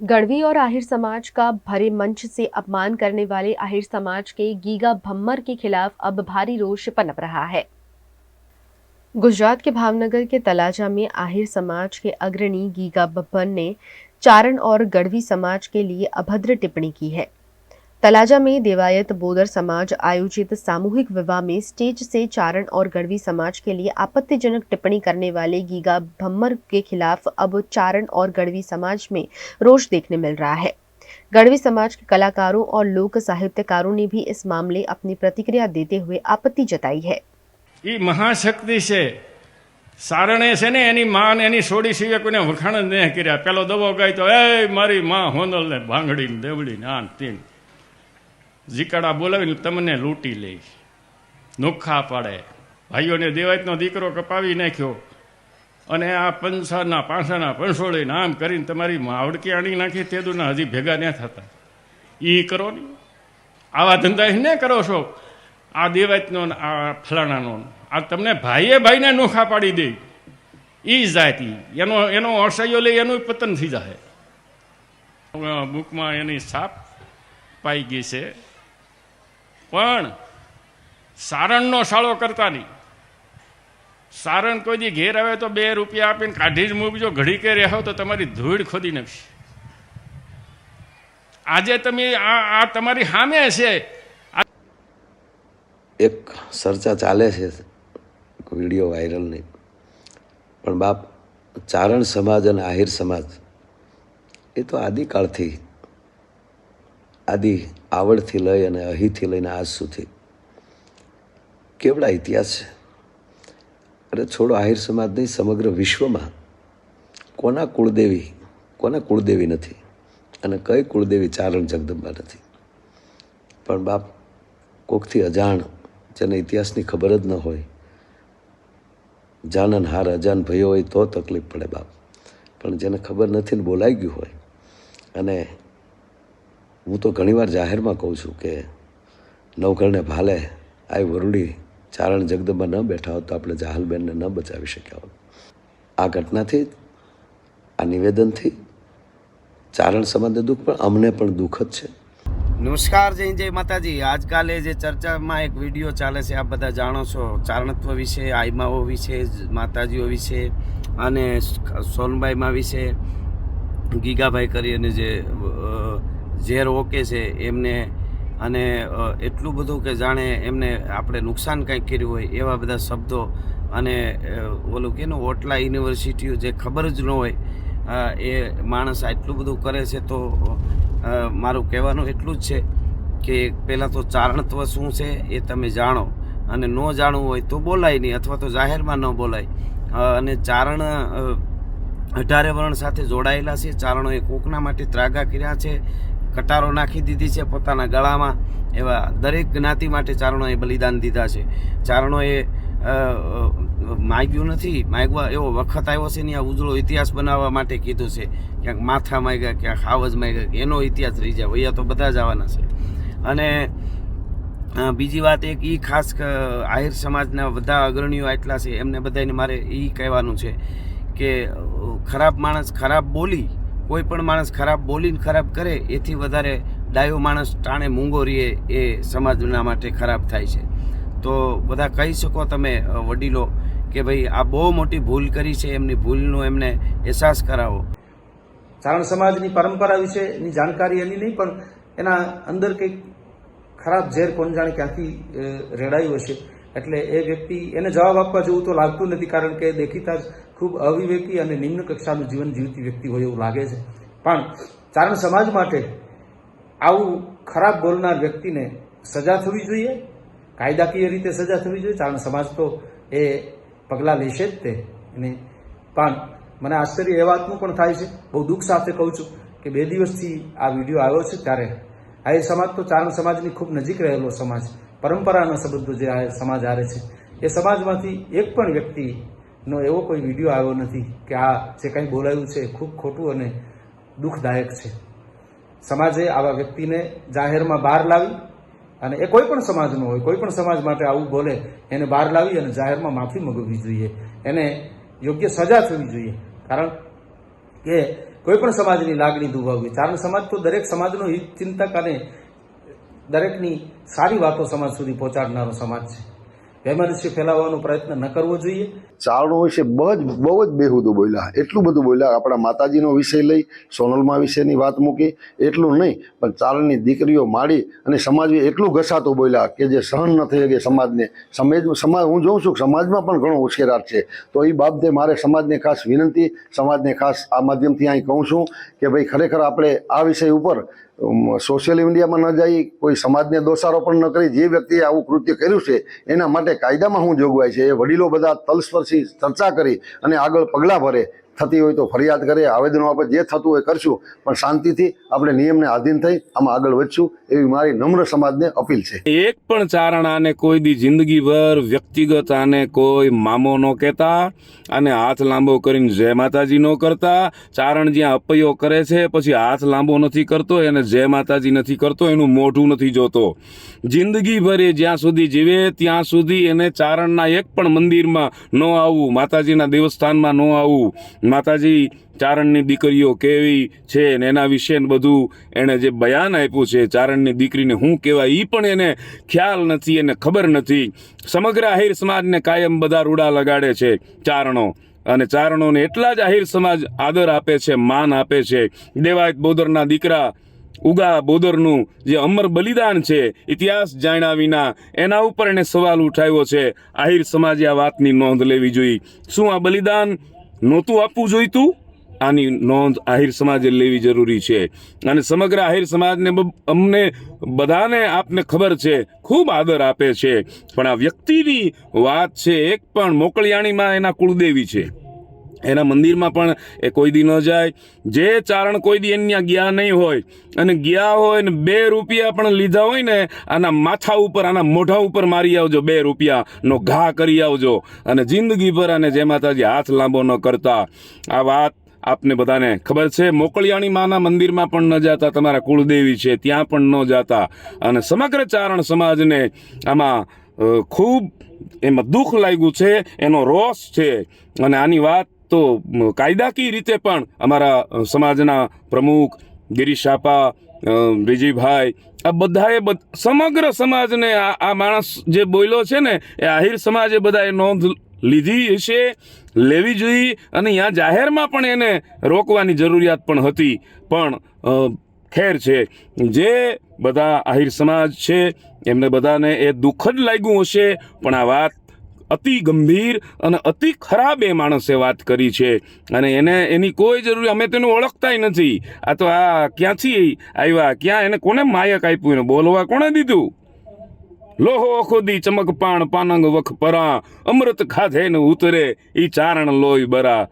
गढ़वी और आहिर समाज का भरे मंच से अपमान करने वाले आहिर समाज के गीगा भम्मर के खिलाफ अब भारी रोष पनप रहा है। गुजरात के भावनगर के तलाजा में आहिर समाज के अग्रणी गीगा भम्मर ने चारण और गढ़वी समाज के लिए अभद्र टिप्पणी की है। तलाजा में देवायत बोदर समाज आयोजित सामूहिक विवाह में स्टेज से चारण और गढ़वी समाज के लिए आपत्तिजनक टिप्पणी करने वाले गीगा भम्मर के खिलाफ अब चारण और गढ़वी समाज में रोष देखने मिल रहा है। गढ़वी समाज के कलाकारों और लोक साहित्यकारों ने भी इस मामले अपनी प्रतिक्रिया देते हुए आपत्ति जताई है। ये महाशक्ति से सारणे से ने एनी मां ने एनी सोडी सिवाय कोने वखाण ज नहीं कर्या। पेलो दबो गई तो ए मारी मां होंदल ने भांगड़ी ने देवड़ी ने आन तीन जीकाड़ा बोलावीने तमने लूटी ले, नोखा पाड़े। भाईओने देवायतनो दीकरो कपावी नाख्यो अने आ पंसाना पांसाना पंसोળી नाम करीने तमारी मावड़की आणी नाखी तेदुना हजी भेगा न थता। ई करो ने आवा धंधा ने करो छो। आ देवायतनो आ फलाणानो आ तमने भाईए भाईने नोखा पाड़ी दे। ई जाति एनो एनो असह्यो ले एनु पतन थी जाए। बुकमां एनी छाप पाई गई छे पण सारणनो शाळो करता नहीं। सारण कोई दी घेर आवे तो 2 રૂપિયા આપીને કાઢી જ મૂકજો, ઘડી કે રહ્યો તો તમારી ધૂળ ખોદી નાખશે। આજે તમે આ તમારી સામે છે। एक चर्चा चाले છે, વિડીયો વાયરલ નહીં, પણ બાપ ચારણ સમાજ અને આહિર સમાજ એ તો આદિકાળથી આદિ આવડથી લઈ અને અહીંથી લઈને આજ સુધી કેવડા ઇતિહાસ છે। અરે છોડો આહિર સમાજ નહીં, સમગ્ર વિશ્વમાં કોના કુળદેવી નથી અને કઈ કુળદેવી ચારણ જગદંબા નથી। પણ બાપ કોકથી અજાણ જેને ઇતિહાસની ખબર જ ન હોય, જાનન હાર અજાન ભયો હોય તો તકલીફ પડે બાપ। પણ જેને ખબર નથી ને બોલાઈ ગયું હોય, અને હું તો ઘણીવાર જાહેરમાં કહું છું કે નવઘરને ભાલે આવી વરુડી ચારણ જગદંબા ન બેઠા હોત તો આપણે જાહલબેનને ન બચાવી શક્યા હોત। આ ઘટનાથી, આ નિવેદનથી ચારણ સમાજને દુઃખ, પણ અમને પણ દુઃખ જ છે। નમસ્કાર, જય માતાજી। આજકાલે જે ચર્ચામાં એક વિડીયો ચાલે છે, આપ બધા જાણો છો, ચારણત્વ વિશે, આઈમાઓ વિશે, માતાજીઓ વિશે અને સોનબાઈમાં વિશે ગીગાભાઈ કરીને જે ઝેર ઓકે છે એમને, અને એટલું બધું કે જાણે એમને આપણે નુકસાન કંઈક કર્યું હોય એવા બધા શબ્દો, અને ઓલું કે ને ઓટલા યુનિવર્સિટીઓ જે ખબર જ ન હોય એ માણસ આટલું બધું કરે છે। તો મારું કહેવાનું એટલું જ છે કે પહેલાં તો ચારણત્વ શું છે એ તમે જાણો, અને ન જાણવું હોય તો બોલાય નહીં, અથવા તો જાહેરમાં ન બોલાય। અને ચારણ 18 વર્ણ સાથે જોડાયેલા છે। ચારણોએ કોકના માટે ત્રાગા કર્યા છે, કટારો નાખી દીધી છે પોતાના ગળામાં, એવા દરેક જ્ઞાતિ માટે ચારણોએ બલિદાન દીધા છે। ચારણોએ માગ્યું નથી, માગવા એવો વખત આવ્યો છે ને આ ઉજળો ઇતિહાસ બનાવવા માટે કીધું છે। ક્યાંક માથા માગ્યા, ક્યાંક હાવજ માગ્યા, એનો ઇતિહાસ રહી જાય, વૈયા તો બધા જ આવવાના છે। અને બીજી વાત એક એ ખાસ આહિર સમાજના બધા અગ્રણીઓ આટલા છે, એમને બધાને મારે એ કહેવાનું છે કે ખરાબ માણસ ખરાબ બોલી, કોઈ પણ માણસ ખરાબ બોલીને ખરાબ કરે એથી વધારે ડાયો માણસ ટાણે મૂંગો રહીએ એ સમાજના માટે ખરાબ થાય છે। તો બધા કહી શકો તમે વડીલો કે ભાઈ આ બહુ મોટી ભૂલ કરી છે, એમની ભૂલનો એમને અહેસાસ કરાવો। ચારણ સમાજની પરંપરા વિશેની જાણકારી એની નહીં, પણ એના અંદર કંઈક ખરાબ ઝેર કોણ જાણે ક્યાંથી રેડાયું હશે, એટલે એ વ્યક્તિ એને જવાબ આપવા જેવું તો લાગતું નથી, કારણ કે દેખીતા જ ખૂબ અવિવેકી અને નિમ્ન કક્ષાનું જીવન જીવતી વ્યક્તિ હોય એવું લાગે છે। પણ ચારણ સમાજ માટે આવું ખરાબ બોલનાર વ્યક્તિને સજા થવી જોઈએ, કાયદાકીય રીતે સજા થવી જોઈએ। ચારણ સમાજ તો એ પગલાં લેશે જ તે। પણ મને આશ્ચર્ય એ વાતનું પણ થાય છે, બહુ દુઃખ સાથે કહું છું કે 2 દિવસથી આ વિડીયો આવ્યો છે ત્યારે આ સમાજ તો ચારણ સમાજની ખૂબ નજીક રહેલો સમાજ, પરંપરાના સંબંધો જે આ સમાજ હારે છે, એ સમાજમાંથી એક પણ વ્યક્તિનો એવો કોઈ વિડીયો આવ્યો નથી કે આ જે કંઈ બોલાયું છે ખૂબ ખોટું અને દુઃખદાયક છે। સમાજે આવા વ્યક્તિને જાહેરમાં બહાર લાવી, અને એ કોઈ પણ સમાજનો હોય, કોઈ પણ સમાજ માટે આવું બોલે એને બહાર લાવી અને જાહેરમાં માફી મંગાવવી જોઈએ, એને યોગ્ય સજા થવી જોઈએ। કારણ કે કોઈ પણ સમાજની લાગણી દુભાવવી. ચારણ સમાજ તો દરેક સમાજનો હિત ચિંતક અને દરેકની સારી વાતો સમાજ સુધી પહોંચાડનારો સમાજ છે. વૈમનસ્ય ફેલાવવાનો પ્રયત્ન ન કરવો જોઈએ. ચારણો વિશે બહુ જ બેહુદું બોલ્યા, એટલું બધું બોલ્યા. આપણા માતાજીનો વિષય લઈ સોનલમાં વિશેની વાત મૂકી એટલું નહીં, પણ ચારણની દીકરીઓ માડી અને સમાજ એટલું ઘસાતું બોલ્યા કે જે સહન ન થઈ શકે સમાજને. સમાજ હું જોઉં છું કે સમાજમાં પણ ઘણો ઉશ્કેરાટ છે. તો એ બાબતે મારે સમાજને ખાસ વિનંતી, સમાજને ખાસ આ માધ્યમથી અહીં કહું છું કે ભાઈ ખરેખર આપણે આ વિષય ઉપર સોશિયલ મીડિયામાં ન જઈ, કોઈ સમાજને દોષારોપણ ન કરી. જે વ્યક્તિએ આવું કૃત્ય કર્યું છે એના માટે કાયદામાં શું જોગવાઈ છે એ વડીલો બધા તલસ્પર્શી ચર્ચા કરી અને આગળ પગલાં ભરે. થતી હોય તો ફરિયાદ કરે, આવેદનો આપે, જે થતું હોય કરશું, પણ શાંતિથી આપણે નિયમને આધીન થઈ આમાં આગળ વધશું એવી મારી નમ્ર સમાજને અપીલ છે. એક પણ ચારણ આને કોઈ દી જિંદગીભર વ્યક્તિગત આને કોઈ મામો ન કહેતા અને હાથ લાંબો કરીને જય માતાજી ન કરતા. ચારણ જ્યાં અપૈયો કરે છે પછી હાથ લાંબો નથી કરતો, એને જય માતાજી નથી કરતો, એનું મોઢું નથી જોતો. જિંદગીભર એ જ્યાં સુધી જીવે ત્યાં સુધી એને ચારણના એક પણ મંદિરમાં ન આવવું, માતાજીના દેવસ્થાનમાં ન આવવું. માતાજી ચારણની દીકરીઓ કેવી છે ને એના વિશે બધું એણે જે બયાન આપ્યું છે, ચારણની દીકરીને શું કહેવાય એ પણ એને ખ્યાલ નથી, એને ખબર નથી. સમગ્ર આહિર સમાજને કાયમ બધા રૂડા લગાડે છે ચારણો, અને ચારણોને એટલા જ આહિર સમાજ આદર આપે છે, માન આપે છે. દેવાયત બોદરના દીકરા ઉગા બોદરનું જે અમર બલિદાન છે, ઇતિહાસ જાણ્યા વિના એના ઉપર એને સવાલ ઉઠાવ્યો છે. આહિર સમાજે આ વાતની નોંધ લેવી જોઈએ. શું આ બલિદાન નહોતું આપવું જોઈતું? આની નોંધ આહિર સમાજે લેવી જરૂરી છે. અને સમગ્ર આહિર સમાજને અમને બધાને આપને ખબર છે ખૂબ આદર આપે છે, પણ આ વ્યક્તિની વાત છે. એક પણ મોકળિયાણીમાં એના કુળદેવી છે, એના મંદિરમાં પણ એ કોઈ દી ન જાય. જે ચારણ કોઈ દી એના ગયા નહીં હોય અને ગયા હોય ને 2 રૂપિયા પણ લીધા હોય ને, આના માથા ઉપર, આના મોઢા ઉપર મારી આવજો, 2 રૂપિયાનો ઘા કરી આવજો, અને જિંદગીભર આને જય માતાજી હાથ લાંબો ન કરતા. આ વાત આપને બધાને ખબર છે. મોકળિયાણી માના મંદિરમાં પણ ન જાતા, તમારા કુળદેવી છે ત્યાં પણ ન જાતા. અને સમગ્ર ચારણ સમાજને આમાં ખૂબ એમાં દુઃખ લાગ્યું છે, એનો રોષ છે. અને આની વાત તો કાયદાકીય રીતે પણ અમારા સમાજના પ્રમુખ ગિરીશાપા, વિજયભાઈ, આ બધાએ સમગ્ર સમાજને આ માણસ જે બોલ્યો છે ને એ આહિર સમાજે બધાએ નોંધ લીધી છે, લેવી જોઈએ. અને અહીંયા જાહેરમાં પણ એને રોકવાની જરૂરિયાત પણ હતી, પણ ખેર છે. જે બધા આહિર સમાજ છે એમને બધાને એ દુઃખ જ લાગ્યું હશે, પણ આ વાત અતિ ગંભીર અને અતિ ખરાબ એ માણસે વાત કરી છે. અને એની કોઈ જરૂર, અમે તેનું ઓળખતાય નથી. આ તો આ ક્યાંથી આવ્યા, ક્યાં એને કોને માયક આપ્યું, એને બોલવા કોણે દીધું? લોહો ખોદી ચમક પાણ પાનંગ વખ પરા, અમૃત ખાધે ને ઉતરે ઈ ચારણ લોહી બરા.